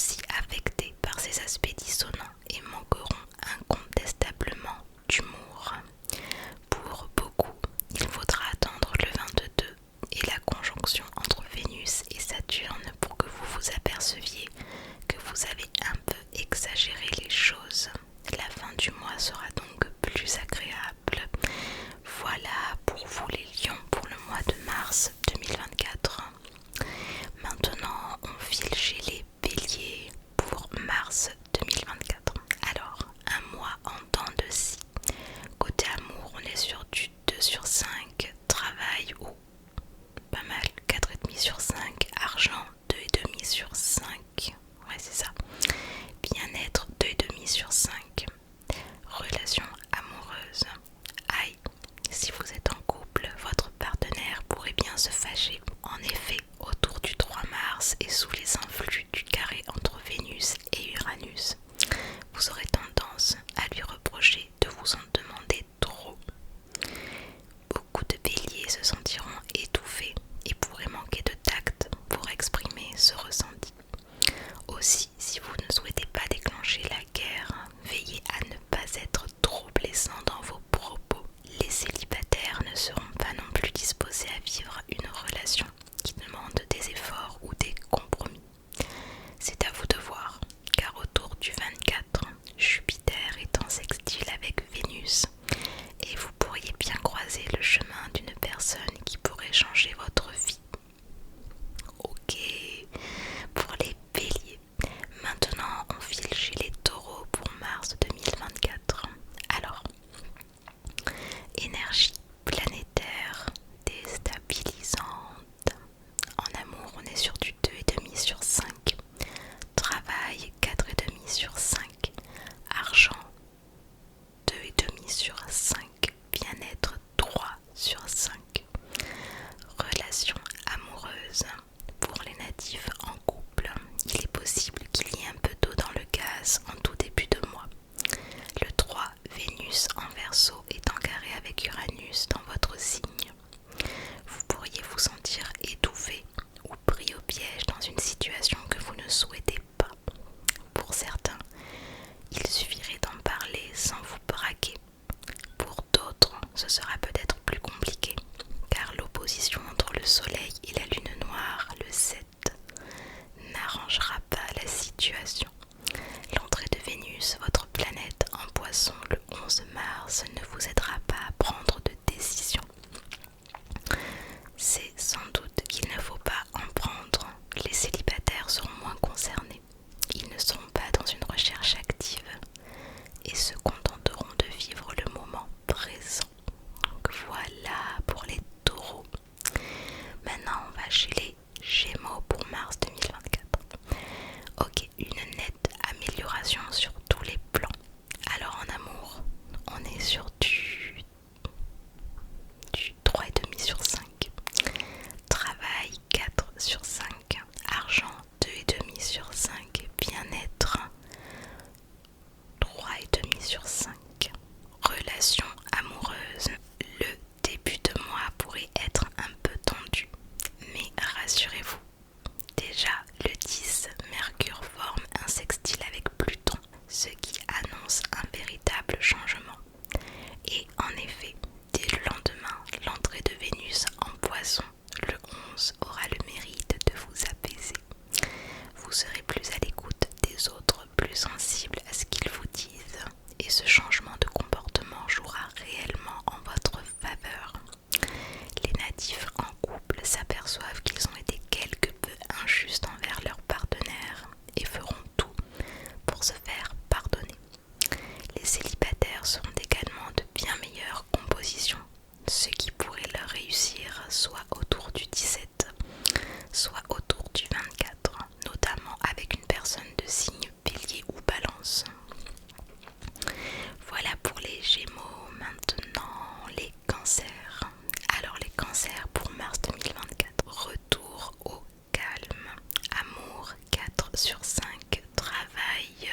aussi affectés par ces aspects dissonants et manqueront incontestablement d'humour. Pour beaucoup, il faudra attendre le 22 et la conjonction entre Vénus et Saturne pour que vous vous aperceviez que vous avez un peu exagéré les choses. La fin du mois sera donc plus agréable. Voilà pour vous les lions pour le mois de mars 2024. Maintenant, on file chez les béliers pour mars 2024. Alors, un mois en dents de scie. Côté amour, on est sur du 2 sur 5. Travail ou pas mal, 4,5 sur 5. Argent, 2,5 sur 5. Ouais, c'est ça. Bien-être, 2,5 sur 5. Relation amoureuse. Aïe, si vous êtes en couple, votre partenaire pourrait bien se fâcher. En effet, autour du 3 mars et sous les influx du carré entre Vénus et Uranus, vous aurez tendance à lui reprocher de vous en demander trop. Beaucoup de béliers se sentiront étouffés et pourraient manquer de tact pour exprimer ce ressenti. Aussi, si vous ne souhaitez pas déclencher la guerre, veillez à ne pas être trop blessant dans vos propos. Les célibataires ne seront pas non plus disposés à vivre une relation qui demande des efforts ou des compromis. C'est à vous de voir, car autour du 24, Jupiter est en sextile avec Vénus et vous pourriez bien croiser le chemin d'une personne qui pourrait changer votre vie. Ok, pour les béliers. Maintenant, on file chez les taureaux pour mars 2024. Alors, énergie planétaire déstabilisante. En amour, on est sur du 2,5 sur 5. Travail, 4,5 sur 5. Argent, 2,5 sur 5. Bien-être, 3 sur 5. Relation amoureuse. Pour les natifs en couple, il est possible qu'il y ait un peu d'eau dans le gaz en tout début de mois. Le 3, Vénus en Verseau est en carré avec Uranus dans votre signe. Vous pourriez vous sentir étouffé ou pris au piège dans une situation que vous ne souhaitez pas. Pour certains, il suffirait d'en parler sans vous braquer. Pour d'autres, ce sera peut-être plus compliqué, car l'opposition entre le Soleil et la Lune noire, le 7, n'arrangera pas la situation. L'entrée de Vénus, votre planète en Poisson, le 11 mars, ne vous aidera pas à prendre de décision. C'est sans doute qu'il ne faut pas en prendre. Les célibataires seront moins concernés. Ils ne seront pas dans une recherche active et se contenteront de vivre le moment présent. Donc voilà pour les taureaux. Maintenant, on va chez les Gémeaux pour mars 2024. Ok, une nette amélioration sur tous les plans. Alors en amour, on est sur du 3,5 sur 5. Travail, 4 sur 5. Argent, 2,5 sur 5. Bien-être, 3,5 sur 5. Relation amoureuse. Le début de mois pourrait être un peu tendu, mais rassurez-vous, déjà le 10, Mercure forme un sextile avec Pluton, ce qui annonce un véritable changement. Et en effet, dès le lendemain, l'entrée de Vénus en Poisson, le 11, aura le mérite de vous apaiser. Vous serez plus à l'écoute des autres, plus sensible à ce qu'ils vous disent, et ce changement de comportement jouera réellement en votre faveur. Les natifs en couple s'aperçoivent qu'ils ont été quelque peu injustes envers leur partenaire et feront tout pour se faire pardonner. Les célibataires seront également de bien meilleures compositions, ce qui pourrait leur réussir soit autour du 17, soit autour du 24, notamment avec une personne de signe Bélier ou Balance. Voilà pour les Gémeaux. Maintenant les Cancers. Alors les Cancers pour mars 2024. Retour au calme. Amour, 4 sur 5. Travail,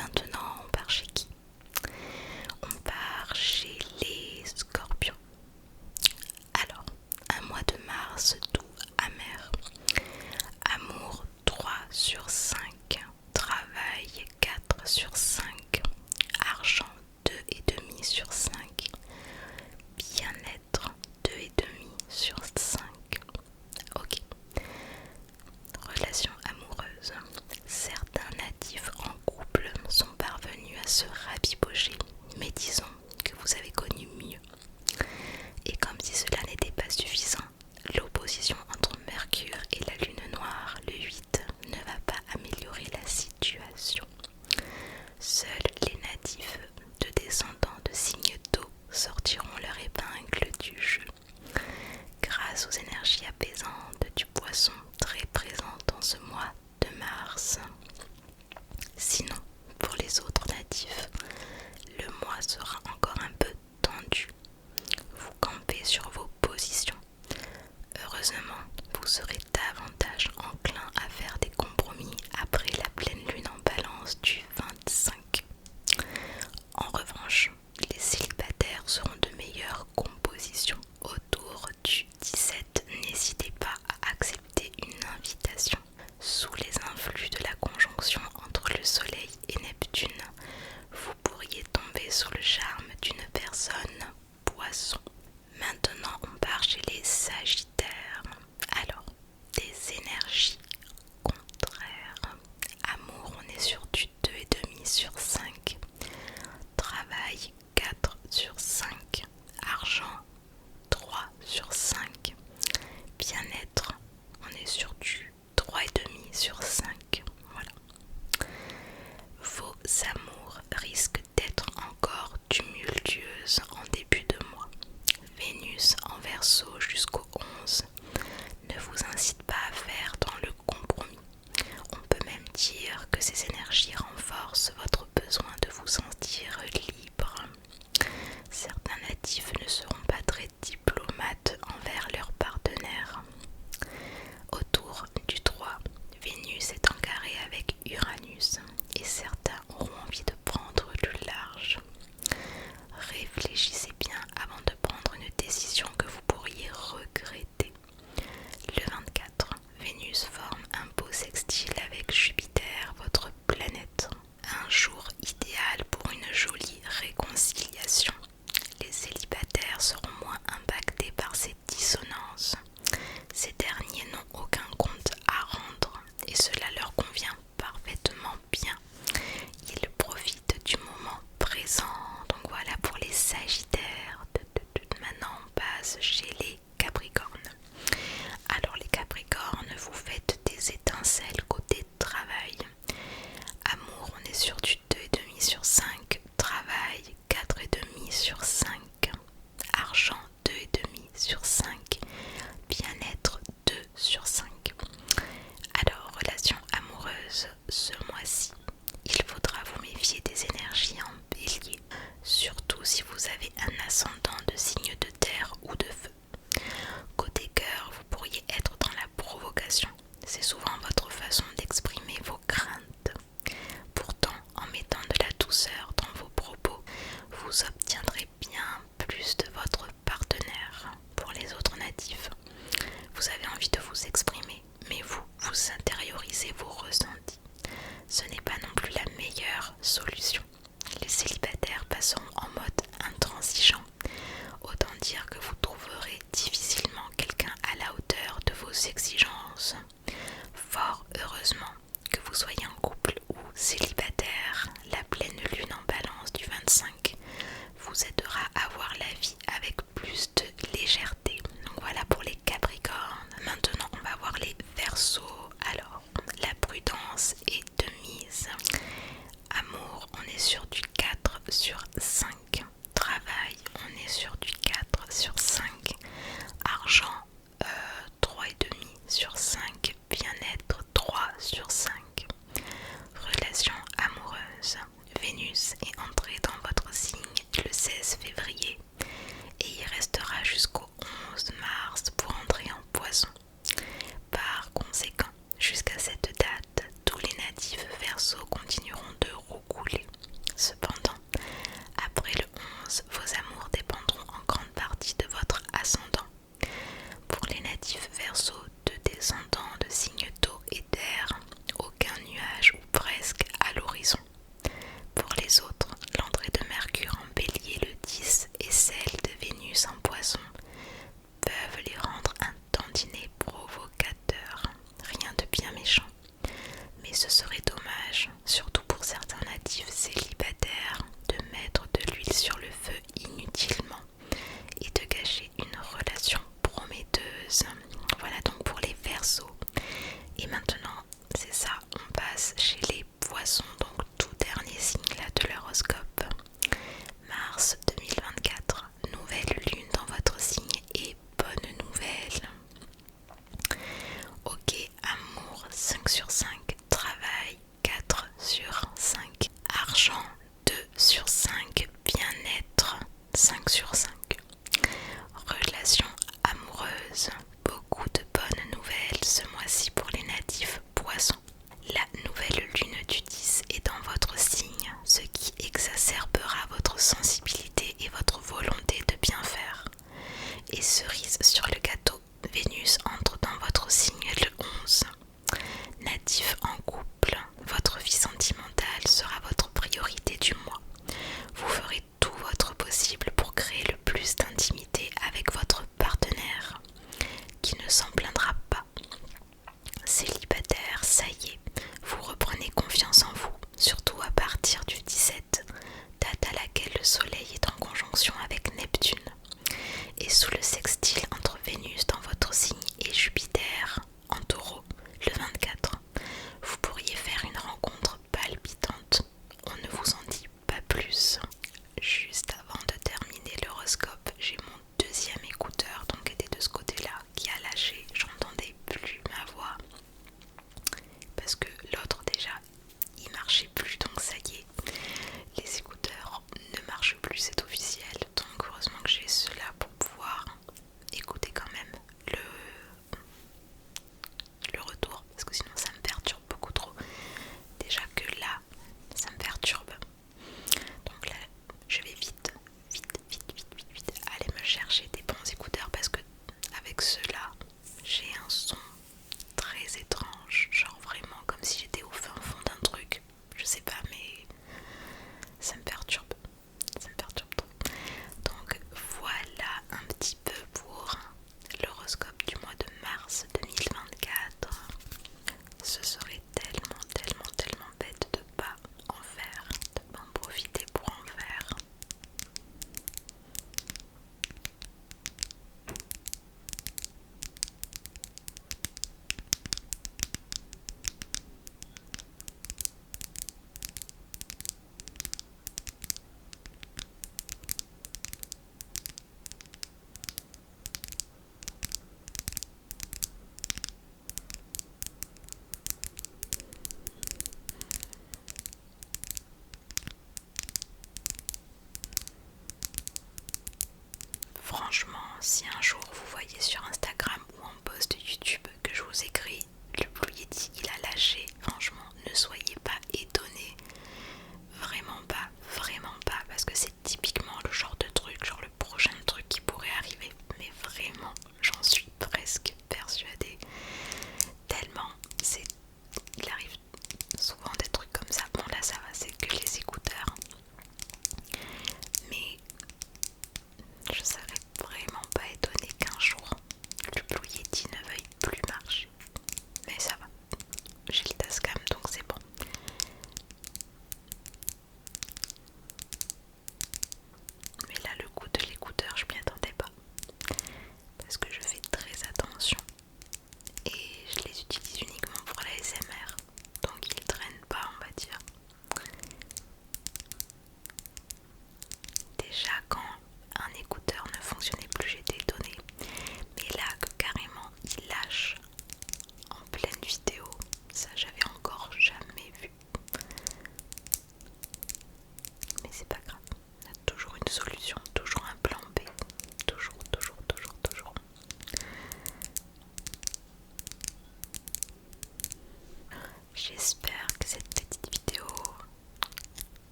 Maintenant, on part chez qui? On part chez les Scorpions. Alors, un mois de mars doux, amer. Amour 3/5. Travail 4/5. Argent 2,5/5. Bien-être 2,5/5. Ok. Relation amoureuse. Certains natifs en couple sont parvenus à se rabibocher, mais disons que vous avez connu mieux. Et comme si cela n'était pas suffisant, l'opposition entre Mercure et la Lune noire, le 8, ne va pas améliorer la situation. Seuls les natifs de descendants de signes d'eau sortiront leur épingle du jeu. Grâce aux énergies apaisantes du poisson très présentes en ce mois de mars. Sinon, pour les autres natifs, le mois sera encore un peu tendu. Vous campez sur vos positions. Heureusement, vous serez davantage enclin à faire des compromis après la pleine lune en balance du 25. En revanche, les célibataires seront de meilleure composition. Autour du 17, n'hésitez pas à accepter une invitation. Sous les influx de la conjonction entre le Soleil et Neptune, vous pourriez tomber sous le charme d'une personne poisson. Maintenant, on part chez les Sagittaires. Alors, des énergies contraires. Amour, on est sur du 2,5/5. Travail 4/5. Argent 3/5. Bien-être, on est sur du 3,5/5. Voilà. Vos amours risquent d'être encore tumultueuses en début de mois. Vénus en Verseau jusqu'au 11 ne vous incite pas à faire dans le compromis. On peut même dire que ces énergies renforcent votre besoin de vous sentir libre. Certains natifs ne seront pas très diplomates envers leurs partenaires. Autour du 3, Vénus est en carré avec Uranus et certains auront envie de prendre le large. Réfléchissez bien avant de prendre une décision que vous pourriez regretter. Le 24, Vénus forme un beau sextile avec Jupiter, votre planète. Un jour idéal pour une jolie réconciliation. Les célibataires seront moins impactés par ces dissonances. Ces derniers n'ont aucun compte à rendre et cela leur convient parfaitement bien. Ils profitent du moment présent. Donc voilà pour les Sagittaires. Maintenant on passe chez les Capricornes. Alors les Capricornes, vous faites des étincelles côté travail. Amour, on est sur du 2,5/5. Travail 4,5/5. Argent 2,5/5. Bien-être 2/5. Alors, relation amoureuse, ce mois-ci, il faudra vous méfier des énergies en bélier, surtout si vous avez un ascendant de signe de terre ou de feu. Côté cœur, vous pourriez être dans la provocation. C'est souvent votre façon d'exprimer vos craintes. Pourtant, en mettant de la douceur dans vos propos, vous obtiendrez bien plus de votre partenaire. Pour les autres natifs, vous avez envie de vous exprimer, mais vous intériorisez vos ressentis. Ce n'est pas non plus la meilleure solution. Les célibataires passeront en mode intransigeant. Autant dire que vous trouverez difficilement quelqu'un à la hauteur de vos exigences. Fort heureusement, que vous soyez en couple ou célibataire, la pleine lune en balance du 25 vous aidera à voir la vie avec plus de légèreté. Donc voilà pour les Capricornes. Maintenant on va voir les Verseaux. Alors, la prudence est de mise. Amour, on est sur du 4/5. Travail, on est sur du 4/5. Argent, 3,5/5. Bien-être, 3/5. Relation amoureuse. Vénus est entrée dans votre signe le 16 février et y restera jusqu'au 11 mars pour entrer en Poisson. Par conséquent, jusqu'à cette date, tous les natifs Verseaux continueront de roucouler. natifs célibataires de mettre de l'huile sur le feu